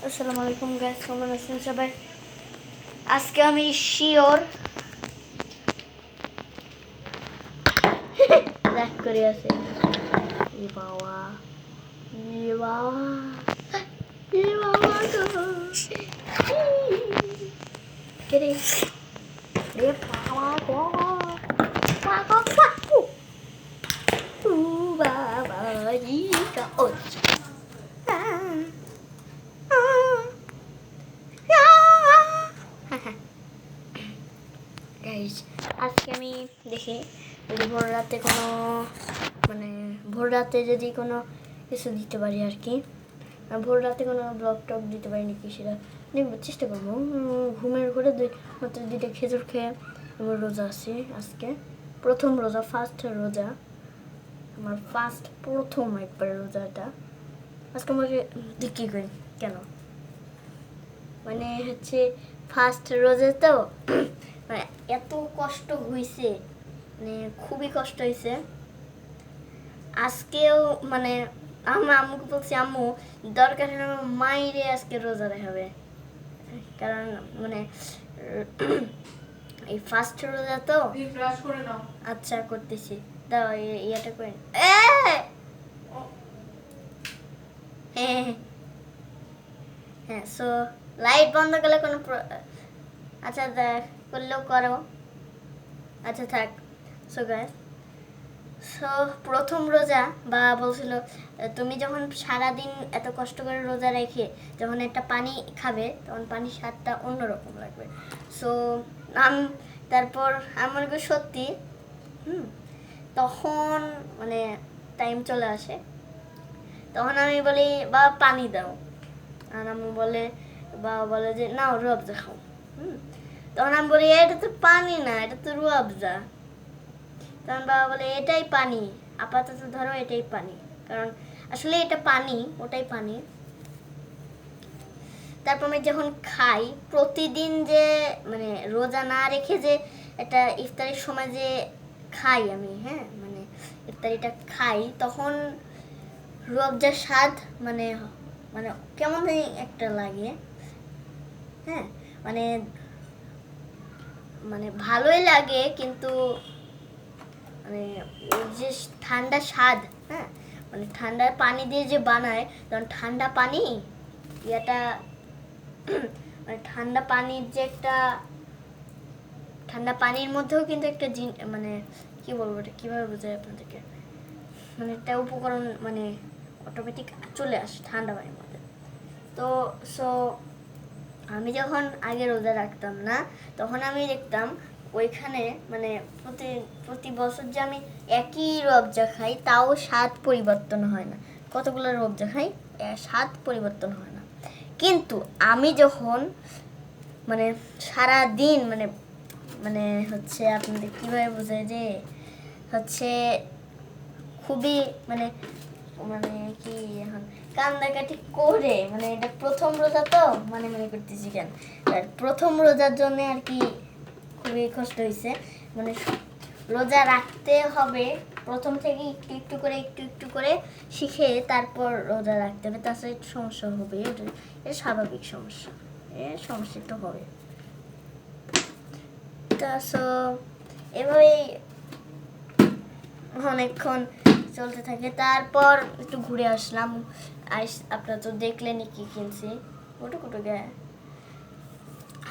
আসসালামু আলাইকুম গাইস, কেমন আছেন সবাই? আজকে আমি শিওর রাগ করে আছে। এ বাবা, এ বাবা, এ বাবা গো, রে রে বাবা গো, বাবা বাবু, ও বাবা জি কা ও গাইস, আজকে আমি দেখি যদি ভোর রাতে কোনো ভোর রাতে যদি কোনো কিছু দিতে পারি আর কি। ভোর রাতে কোনো ব্লগ টক দিতে পারি নাকি সেটা দেখবো, চেষ্টা করবো। ঘুমের ঘরে মাত্র 2টা খেজুর খেয়ে আমার রোজা আছে আজকে, প্রথম রোজা, ফার্স্ট রোজা আমার, প্রথম একবার রোজাটা আজকে। আমাকে কী করি কেন মানে হচ্ছে ফার্স্ট রোজা তো মানে এত কষ্ট হয়েছে, মানে খুবই কষ্ট হয়েছে। আজকেও মানে আম্মুকে বলছি, আম্মু দরকার হলে আমার মাইরে আজকে রোজা দেখাবে, কারণ মানে এই ফার্স্ট রোজা তো। আচ্ছা করতেছি, দাও ইয়েটা করে। হ্যাঁ, সো লাইট বন্ধ করলে কোনো আচ্ছা করলেও করো, আচ্ছা থাক। সো গাইস, সো প্রথম রোজা বা বলছিল তুমি যখন সারাদিন এত কষ্ট করে রোজা রেখে যখন একটা পানি খাবে তখন পানির স্বাদটা অন্যরকম লাগবে। সো তারপর আমার মনে করি সত্যি তখন মানে টাইম চলে আসে, তখন আমি বলি বাবা পানি দাও, আর আম্মু বলে বাবা বলে যে নাও রুয়াবজা খাও। তখন আমি বলি এটা তো পানি না, এটা তো রুয়াবজা। তখন বাবা বলে এটাই পানি, আপাতত ধরো এটাই পানি, কারণ আসলে এটা পানি, ওটাই পানি। তারপর আমি যখন খাই প্রতিদিন, যে মানে রোজা না রেখে যে এটা ইফতারির সময় যে খাই আমি, হ্যাঁ মানে ইফতারিটা খাই, তখন রুয়াবজার স্বাদ মানে মানে কেমন একটা লাগে। হ্যাঁ মানে মানে ভালোই লাগে, কিন্তু মানে যে ঠান্ডা স্বাদ, হ্যাঁ মানে ঠান্ডা পানি দিয়ে যে বানায়, তখন ঠান্ডা পানি এটা মানে ঠান্ডা পানির যে একটা, ঠান্ডা পানির মধ্যেও কিন্তু একটা মানে কি বলবো, এটা কীভাবে বোঝায় আপনাদেরকে, মানে একটা উপকরণ মানে অটোমেটিক চলে আসে ঠান্ডা পানির মধ্যে। তো সো আমি যখন আগে রোজা রাখতাম না, তখন আমি দেখতাম ওইখানে মানে প্রতি বছর যে আমি একই রুয়াবজা খাই তাও স্বাদ পরিবর্তন হয় না, কতগুলো রুয়াবজা খাই স্বাদ পরিবর্তন হয় না। কিন্তু আমি যখন মানে সারা দিন মানে মানে হচ্ছে আপনাদের কীভাবে বোঝায় যে হচ্ছে খুবই মানে মানে কি এখন কান্দাকাটি করে, মানে এটা প্রথম রোজা তো মানে মনে করতেছি কেন, আর প্রথম রোজার জন্য আর কি খুবই কষ্ট হয়েছে। মানে রোজা রাখতে হবে প্রথম থেকে একটু একটু করে শিখে তারপর রোজা রাখতে হবে, তাছাড়া একটু সমস্যা হবে, এটা স্বাভাবিক সমস্যা, সমস্যা একটু হবে। তা সো এভাবেই অনেকক্ষণ চলতে থাকে। তারপর একটু ঘুরে আসলাম, আপনারা তো দেখলেনই কি কিনছি, কুটো গে।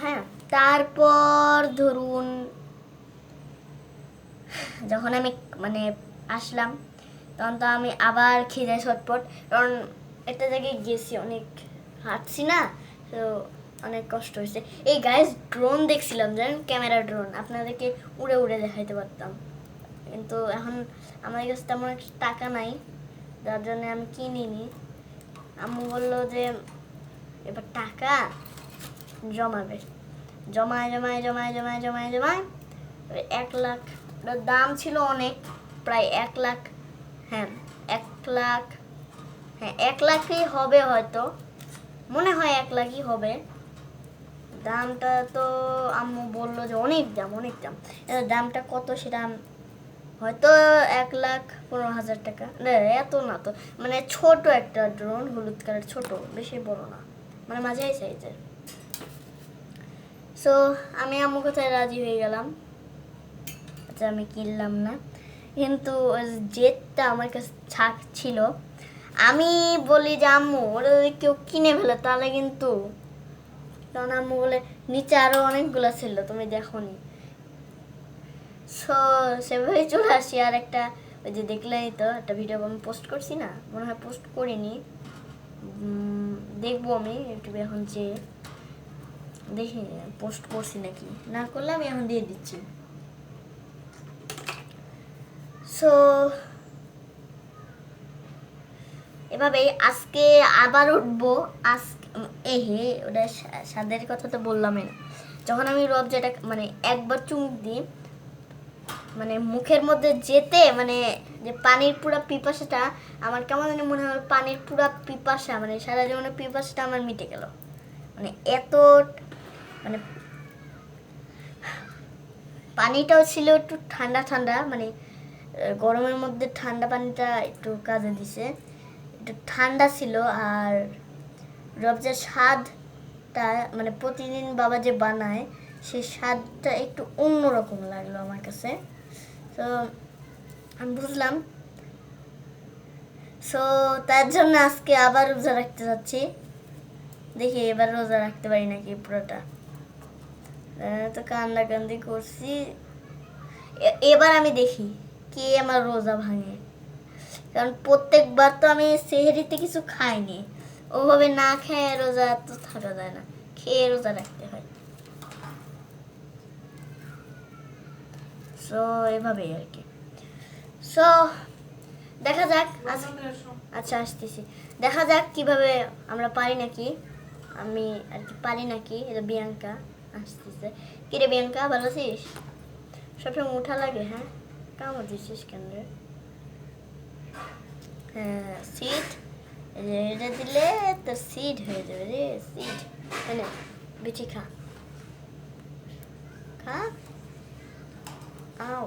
হ্যাঁ, তারপর ধরুন যখন আমি মানে আসলাম তখন তো আমি আবার খিদে ছটপট, কারণ একটা জায়গায় গেছি, অনেক হাঁটছি না, তো অনেক কষ্ট হয়েছে। এই গাইস ড্রোন দেখছিলাম, জানেন, ক্যামেরা ড্রোন, আপনাদেরকে উড়ে উড়ে দেখাইতে পারতাম, কিন্তু এখন আমার কাছে তেমন একটা টাকা নাই, যার জন্য আমি কিনিনি। আম্মু বললো যে এবার টাকা জমাবে, জমায় 1 লাখ, দাম ছিল অনেক, প্রায় 1 লাখ। হ্যাঁ 1 লাখ, হ্যাঁ 1 লাখই হবে হয়তো, মনে হয় 1 লাখই হবে দামটা। তো আম্মু বললো যে অনেক দাম, দামটা কত সেটা হয়তো 1,15,000 টাকা, এত না তো, মানে ছোট একটা ড্রোন, হলুদ কালার, ছোট, বেশি বড় না, মানে মাঝারি সাইজের। সো আমি আম্মু কোথায় রাজি হয়ে গেলাম, আচ্ছা আমি কিনলাম না, কিন্তু জেদটা আমার কাছে ছিল। আমি বলি যে আম্মু ওরা যদি কেউ কিনে ফেলে তাহলে কিন্তু, তখন আম্মু বলে নিচে আরো অনেকগুলো ছিল তুমি দেখোনি। সো সেভাবেই চলে আসি। আর একটা ওই যে দেখলেই তো একটা ভিডিও আমি পোস্ট করছি না, মনে হয় পোস্ট করিনি, দেখবো আমি ইউটিউবে এখন যে দেখি পোস্ট করছি নাকি, না করলে আমি এখন দিয়ে দিচ্ছি। সো এভাবেই আজকে আবার উঠবো। আজকে হে ওটা স্বাদের কথা তো বললামই না। যখন আমি রবজাটা মানে একবার চুমুক দিই, মানে মুখের মধ্যে যেতে মানে যে পানির পুরা পিপাসাটা আমার কেমন জানি মনে হয়, পানির পুরা পিপাসা মানে সারা জীবনের পিপাসাটা আমার মিটে গেল। মানে এত মানে পানিটাও ছিল একটু ঠান্ডা ঠান্ডা, মানে গরমের মধ্যে ঠান্ডা পানিটা একটু কাজে দিছে, একটু ঠান্ডা ছিল। আর রবজার স্বাদটা মানে প্রতিদিন বাবা যে বানায় সেই স্বাদটা একটু অন্যরকম লাগলো আমার কাছে। তো আমি বুঝলাম। সো তার জন্য আজকে আবার রোজা রাখতে যাচ্ছি, দেখি এবার রোজা রাখতে পারি নাকি পুরোটা। তো কান্দাকান্দি করছি, এবার আমি দেখি কে আমার রোজা ভাঙে। কারণ প্রত্যেকবার তো আমি সেহরিতে কিছু খাইনি, ওভাবে না খেয়ে রোজা তো থাকা যায় না, খেয়ে রোজা রাখতে হয়। সো এভাবেই আর কি। সো দেখা যাক, আচ্ছা আসতেছি, দেখা যাক কিভাবে আমরা পারি নাকি, আমি আর কি পারি নাকি। এটা বিয়াঙ্কা আসতেছে। কিরে বিয়াঙ্কা ভালো আছিস? সবসময় উঠা লাগে। হ্যাঁ কামড় দিচ্ছিস কেন রে? হ্যাঁ সিট, এটা দিলে তো সিট হয়ে যাবে রে, সিট। এনে বিচি খা, খা। আও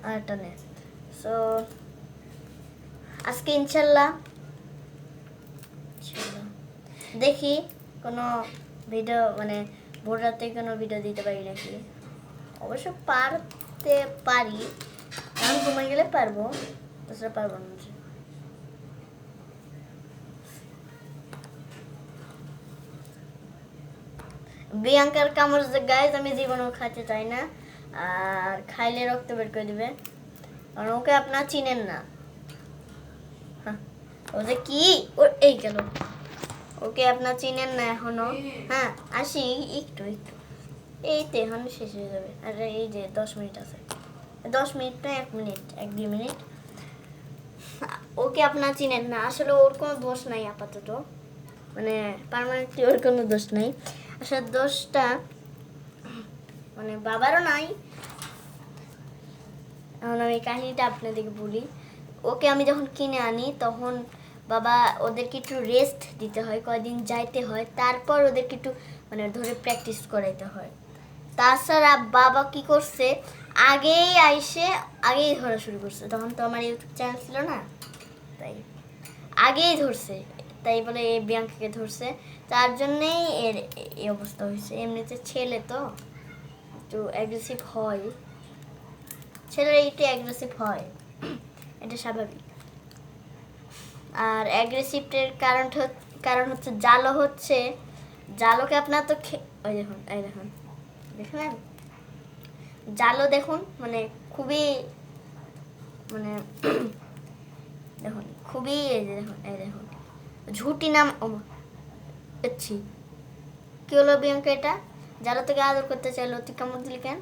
আরেকটা নে। সো আজকে ইনশাল্লাহ দেখি কোনো ভিডিও মানে ভোর রাতে কোনো ভিডিও দিতে পারি নাকি। অবশ্য পারতে পারি, আমি ঘুমাই গেলে পারবো, তাছাড়া পারবো না। বিয়াঙ্কার কামড় গাইজ আমি জীবনেও খাইতে চাই না, আর খাইলে রক্ত বের করে দিবে, কারণ ওকে আপনারা চিনেন না। হ্যাঁ ও যে কি ওর এই গেল, ওকে আপনার চিনেন না এখনো। হ্যাঁ আসি একটু একটু, এই তো এখন শেষ হয়ে যাবে। আর এই যে 10 মিনিট আছে, 10 মিনিট না 1 মিনিট 1-2 মিনিট। ওকে আপনার চিনেন না, আসলে ওর কোনো দোষ নাই আপাতত, মানে পার্মানেন্টলি ওর কোনো দোষ নাই। আসলে দোষটা মানে বাবারও নাই। এখন আমি কাহিনীটা আপনাদেরকে বলি। ওকে আমি যখন কিনে আনি তখন বাবা ওদেরকে একটু রেস্ট দিতে হয়, কয়দিন যাইতে হয়, তারপর ওদেরকে একটু মানে ধরে প্র্যাকটিস করাইতে হয়। তাছাড়া বাবা কি করছে, আগেই ধরা শুরু করছে। তখন তো আমার ইউটিউব চ্যানেল ছিল না, তাই আগেই ধরছে, তাই বলে এই বিয়াঙ্কাকে ধরছে, তার জন্যেই এর এই অবস্থা হয়েছে। এমনিতে ছেলে তো একটু অ্যাগ্রেসিভ হয়, ছেলেরা একটু অ্যাগ্রেসিভ হয়, এটা স্বাভাবিক। আর অ্যাগ্রেসিভের কারণ হচ্ছে জালোকে আপনার তো ওই দেখুন এই দেখুন, দেখলেন জালো দেখুন, মানে খুবই মানে দেখুন খুবই এই দেখুন ঝুটি নাম আচ্ছি। কি হলো বিয়াঙ্কা, এটা জালো থেকে আদর করতে চাইলো, তুই কামড় দিলি কেন?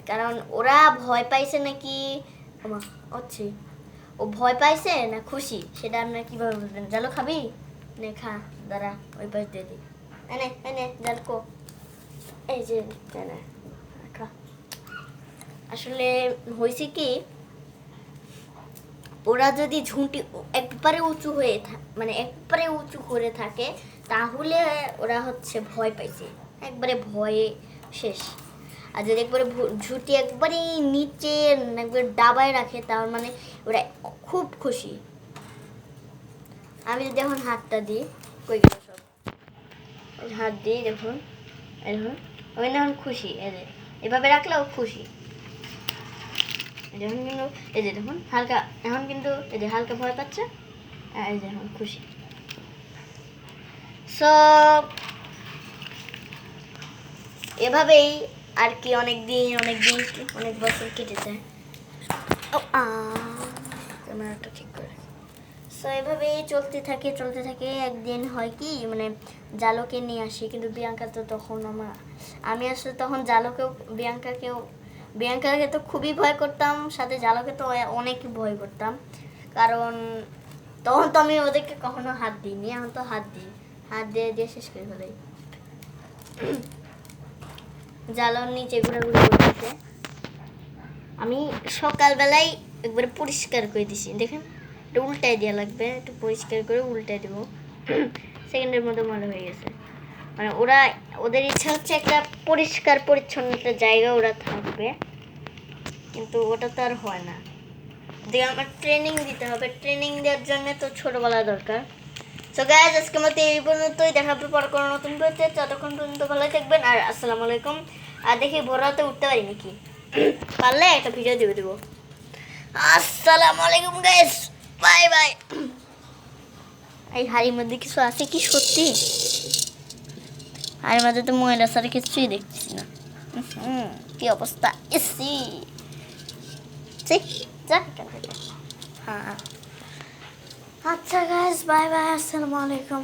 কারণ ওরা ভয় পাইছে নাকি হচ্ছে, ও ভয় পাইছে না খুশি সেটা আপনার কিভাবে বুঝবেন? জালো খাবি? নে খা, দাঁড়া ওই পাশ দিয়ে দিই, এনে এনে জাল কো, এই যে খা। আসলে হয়েছে কি, ওরা যদি ঝুঁটি একবারে উঁচু হয়ে মানে একবারে উঁচু করে থাকে তাহলে ওরা হচ্ছে ভয় পাইছে, একবারে ভয়ে শেষ। আর যদি একবারে ঝুঁটি একবারে নিচে একবারে ডাবায় রাখে তার মানে ওরা খুব খুশি। আমি যদি এখন হাতটা দিই, কই গেল সব, হাত দিই দেখুন, এই দেখুন ওই এখন খুশি, এই যে এভাবে রাখলেও খুশি। এখন কিন্তু এই যে দেখুন হালকা, এখন কিন্তু এই যে হালকা ভয় পাচ্ছে, এই যে এখন খুশি। সো এভাবেই আর কি অনেক বছর কেটেছে। ক্যামেরাটা ঠিক করে। সো এভাবেই চলতে থাকে। একদিন হয় কি মানে জালকে নিয়ে আসি, কিন্তু বিয়াঙ্কা তো তখন আমি আসলে তখন জালকেও বিয়াঙ্কাকে তো খুবই ভয় করতাম, সাথে জালকে তো অনেক ভয় করতাম, কারণ তখন তো আমি ওদেরকে কখনো হাত দিইনি, এখন তো হাত দিয়ে শেষ করে ফেলাই। জালর নিচে ঘোরাঘুরি করতেছে। আমি সকালবেলায় একবারে পরিষ্কার করে দিছি, দেখেন এটা উল্টাই দেওয়া লাগবে, একটু পরিষ্কার করে উল্টাই দেবো। সেকেন্ডের মধ্যে মনে হয়ে গেছে। মানে ওদের ইচ্ছা হচ্ছে একটা পরিষ্কার পরিচ্ছন্ন একটা জায়গা ওরা থাকবে, কিন্তু ওটা তো আর হয় না। দিয়ে আমার ট্রেনিং দিতে হবে, ট্রেনিং দেওয়ার জন্য তো ছোটবেলা দরকার। সো গাইজ আজকের মতো এই পর্যন্তই, দেখা হবে পর কোনো নতুন ভিডিওতে। ততক্ষণ পর্যন্ত ভালো থাকবেন, আর আসসালামু আলাইকুম। আর দেখি ভোর রাতে উঠতে পারি নাকি, পারলে একটা ভিডিও দিয়ে দেবো। আসসালামু আলাইকুম গাইজ, বাই বাই। এই হাড়ির মধ্যে কিছু আছে কি সত্যি? হাড়ির মধ্যে তো ময়লা ছাড়া কিছুই দেখছি না। কি অবস্থা, এসি যা এখান থেকে। হ্যাঁ আচ্ছা গাইজ, বাই বাই, আসসালামু আলাইকুম।